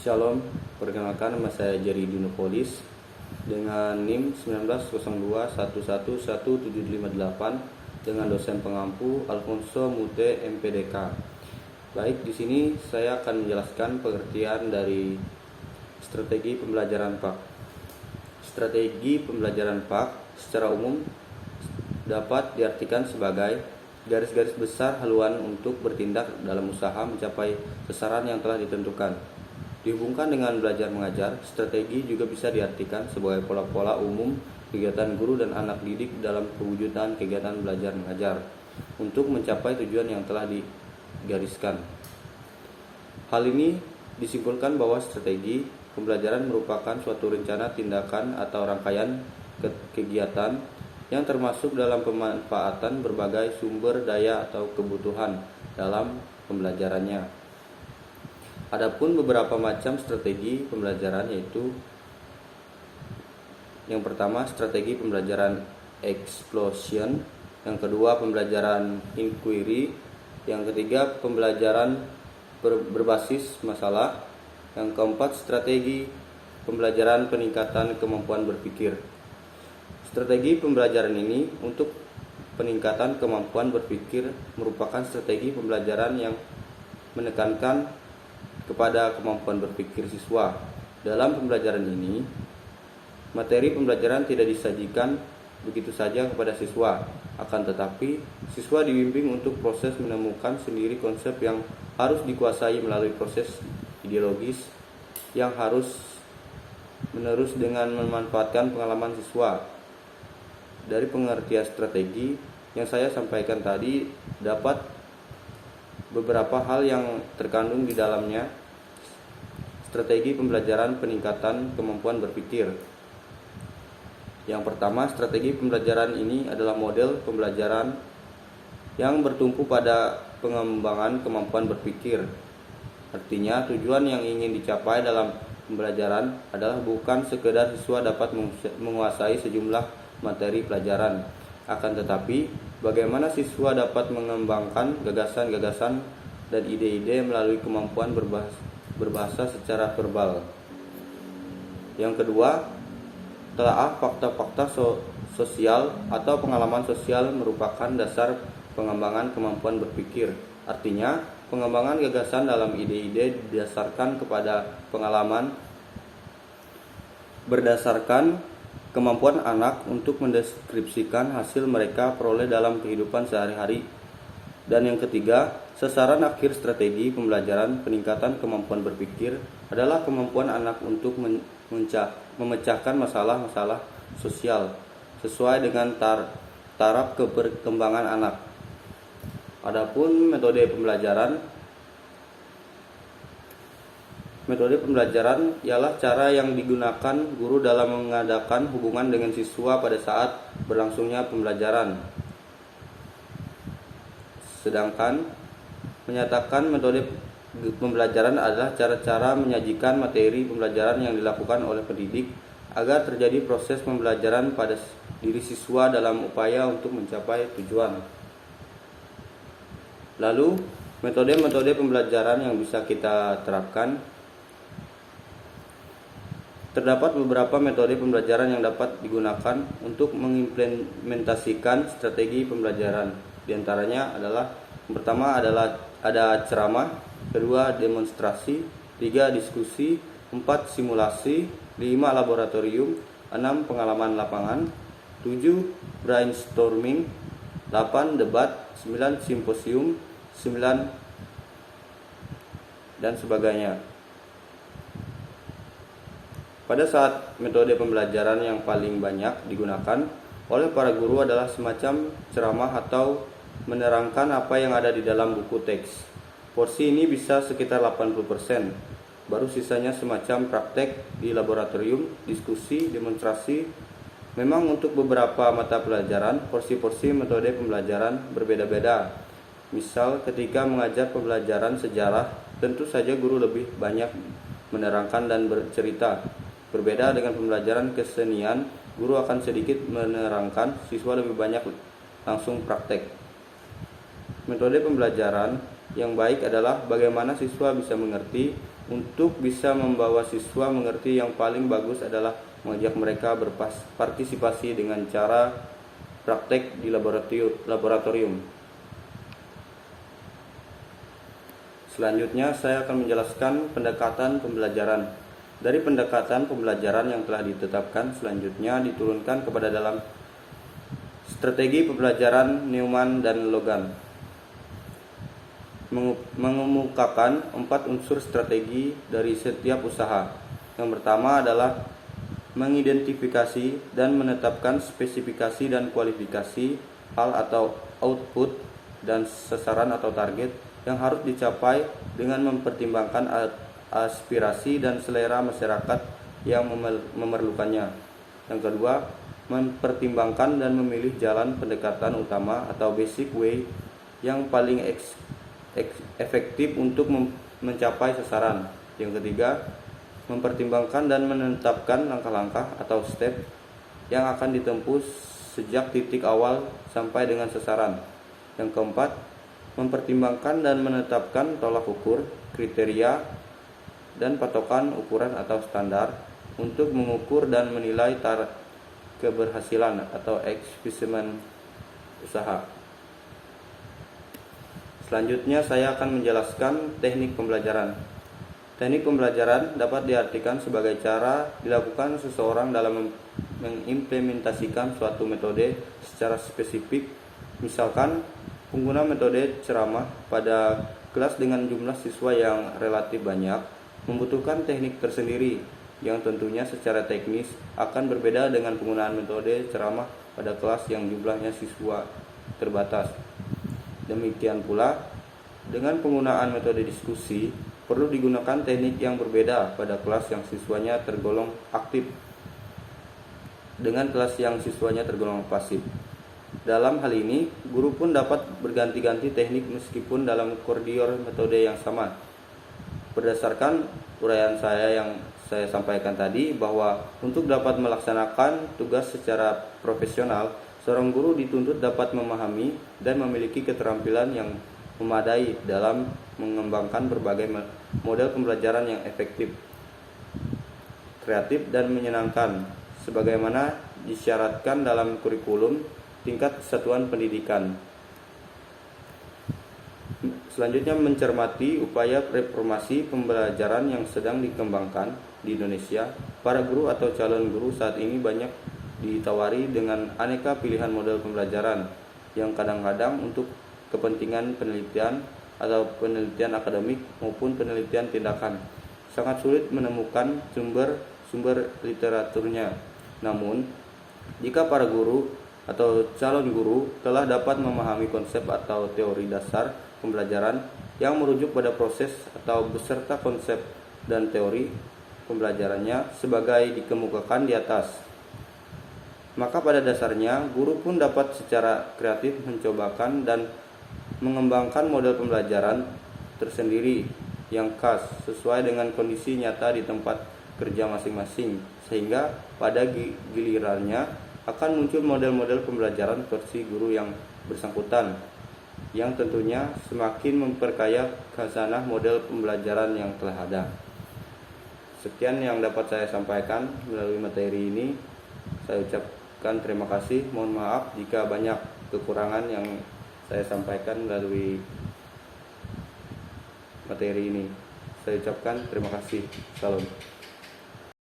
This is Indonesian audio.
Shalom, perkenalkan nama saya Jerry Dunopolis dengan NIM 1902111758 dengan dosen pengampu Alfonso Mute MPDK. Baik, di sini saya akan menjelaskan pengertian dari strategi pembelajaran PAK. Strategi pembelajaran PAK secara umum dapat diartikan sebagai garis-garis besar haluan untuk bertindak dalam usaha mencapai sasaran yang telah ditentukan. Dihubungkan dengan belajar mengajar, strategi juga bisa diartikan sebagai pola-pola umum kegiatan guru dan anak didik dalam pewujudan kegiatan belajar mengajar untuk mencapai tujuan yang telah digariskan. Hal ini disimpulkan bahwa strategi pembelajaran merupakan suatu rencana tindakan atau rangkaian kegiatan yang termasuk dalam pemanfaatan berbagai sumber daya atau kebutuhan dalam pembelajarannya. Adapun beberapa macam strategi pembelajaran yaitu yang pertama strategi pembelajaran explosion, yang kedua pembelajaran inquiry, yang ketiga pembelajaran berbasis masalah, yang keempat strategi pembelajaran peningkatan kemampuan berpikir. Strategi pembelajaran ini untuk peningkatan kemampuan berpikir merupakan strategi pembelajaran yang menekankan kepada kemampuan berpikir siswa. Dalam pembelajaran ini, materi pembelajaran tidak disajikan begitu saja kepada siswa, akan tetapi siswa dibimbing untuk proses menemukan sendiri konsep yang harus dikuasai melalui proses ideologis yang harus menerus dengan memanfaatkan pengalaman siswa. Dari pengertian strategi yang saya sampaikan tadi, dapat beberapa hal yang terkandung di dalamnya. Strategi pembelajaran peningkatan kemampuan berpikir. Yang pertama, strategi pembelajaran ini adalah model pembelajaran yang bertumpu pada pengembangan kemampuan berpikir. Artinya, tujuan yang ingin dicapai dalam pembelajaran adalah bukan sekedar siswa dapat menguasai sejumlah materi pelajaran, akan tetapi bagaimana siswa dapat mengembangkan gagasan-gagasan dan ide-ide melalui kemampuan berbahasa secara verbal. Yang kedua, telaah fakta-fakta sosial atau pengalaman sosial merupakan dasar pengembangan kemampuan berpikir. Artinya, pengembangan gagasan dalam ide-ide didasarkan kepada pengalaman berdasarkan kemampuan anak untuk mendeskripsikan hasil mereka peroleh dalam kehidupan sehari-hari. Dan yang ketiga, sasaran akhir strategi pembelajaran peningkatan kemampuan berpikir adalah kemampuan anak untuk memecahkan masalah-masalah sosial sesuai dengan taraf perkembangan anak. Adapun metode pembelajaran ialah cara yang digunakan guru dalam mengadakan hubungan dengan siswa pada saat berlangsungnya pembelajaran. Sedangkan menyatakan metode pembelajaran adalah cara-cara menyajikan materi pembelajaran yang dilakukan oleh pendidik agar terjadi proses pembelajaran pada diri siswa dalam upaya untuk mencapai tujuan. Lalu, metode-metode pembelajaran yang bisa kita terapkan. Terdapat beberapa metode pembelajaran yang dapat digunakan untuk mengimplementasikan strategi pembelajaran. Di antaranya adalah yang pertama adalah ada ceramah, kedua demonstrasi, 3 diskusi, 4 simulasi, 5 laboratorium, 6 pengalaman lapangan, 7 brainstorming, 8 debat, 9 simposium, 9 dan sebagainya. Pada saat metode pembelajaran yang paling banyak digunakan oleh para guru adalah semacam ceramah atau menerangkan apa yang ada di dalam buku teks. Porsi ini bisa sekitar 80%. Baru sisanya semacam praktek di laboratorium, diskusi, demonstrasi. Memang untuk beberapa mata pelajaran, porsi-porsi metode pembelajaran berbeda-beda. Misal ketika mengajar pembelajaran sejarah, tentu saja guru lebih banyak menerangkan dan bercerita. Berbeda dengan pembelajaran kesenian, guru akan sedikit menerangkan, siswa lebih banyak langsung praktek. Metode pembelajaran yang baik adalah bagaimana siswa bisa mengerti. Untuk bisa membawa siswa mengerti, yang paling bagus adalah mengajak mereka berpartisipasi dengan cara praktek di laboratorium. Selanjutnya saya akan menjelaskan pendekatan pembelajaran. Dari pendekatan pembelajaran yang telah ditetapkan, selanjutnya diturunkan kepada dalam strategi pembelajaran Neumann dan Logan. Mengemukakan 4 unsur strategi dari setiap usaha. Yang pertama adalah mengidentifikasi dan menetapkan spesifikasi dan kualifikasi hal atau output dan sasaran atau target yang harus dicapai dengan mempertimbangkan aspirasi dan selera masyarakat yang memerlukannya. Yang kedua, mempertimbangkan dan memilih jalan pendekatan utama atau basic way yang paling efektif untuk mencapai sasaran. Yang ketiga, mempertimbangkan dan menetapkan langkah-langkah atau step yang akan ditempuh sejak titik awal sampai dengan sasaran. Yang keempat, mempertimbangkan dan menetapkan tolak ukur, kriteria, dan patokan ukuran atau standar untuk mengukur dan menilai keberhasilan atau achievement usaha. Selanjutnya saya akan menjelaskan teknik pembelajaran. Teknik pembelajaran dapat diartikan sebagai cara dilakukan seseorang dalam mengimplementasikan suatu metode secara spesifik. Misalkan, pengguna metode ceramah pada kelas dengan jumlah siswa yang relatif banyak membutuhkan teknik tersendiri yang tentunya secara teknis akan berbeda dengan penggunaan metode ceramah pada kelas yang jumlahnya siswa terbatas. Demikian pula, dengan penggunaan metode diskusi, perlu digunakan teknik yang berbeda pada kelas yang siswanya tergolong aktif dengan kelas yang siswanya tergolong pasif. Dalam hal ini, guru pun dapat berganti-ganti teknik meskipun dalam koridor metode yang sama. Berdasarkan uraian saya yang saya sampaikan tadi, bahwa untuk dapat melaksanakan tugas secara profesional, seorang guru dituntut dapat memahami dan memiliki keterampilan yang memadai dalam mengembangkan berbagai model pembelajaran yang efektif, kreatif, dan menyenangkan, sebagaimana disyaratkan dalam kurikulum tingkat kesatuan pendidikan. Selanjutnya, mencermati upaya reformasi pembelajaran yang sedang dikembangkan di Indonesia. Para guru atau calon guru saat ini banyak ditawari dengan aneka pilihan model pembelajaran yang kadang-kadang untuk kepentingan penelitian atau penelitian akademik maupun penelitian tindakan. Sangat sulit menemukan sumber literaturnya. Namun, jika para guru atau calon guru telah dapat memahami konsep atau teori dasar pembelajaran yang merujuk pada proses atau beserta konsep dan teori pembelajarannya sebagai dikemukakan di atas, maka pada dasarnya guru pun dapat secara kreatif mencobakan dan mengembangkan model pembelajaran tersendiri yang khas sesuai dengan kondisi nyata di tempat kerja masing-masing, sehingga pada gilirannya akan muncul model-model pembelajaran versi guru yang bersangkutan, yang tentunya semakin memperkaya khazanah model pembelajaran yang telah ada. Sekian yang dapat saya sampaikan melalui materi ini. Saya ucapkan terima kasih. Mohon maaf jika banyak kekurangan yang saya sampaikan melalui materi ini. Saya ucapkan terima kasih. Salam.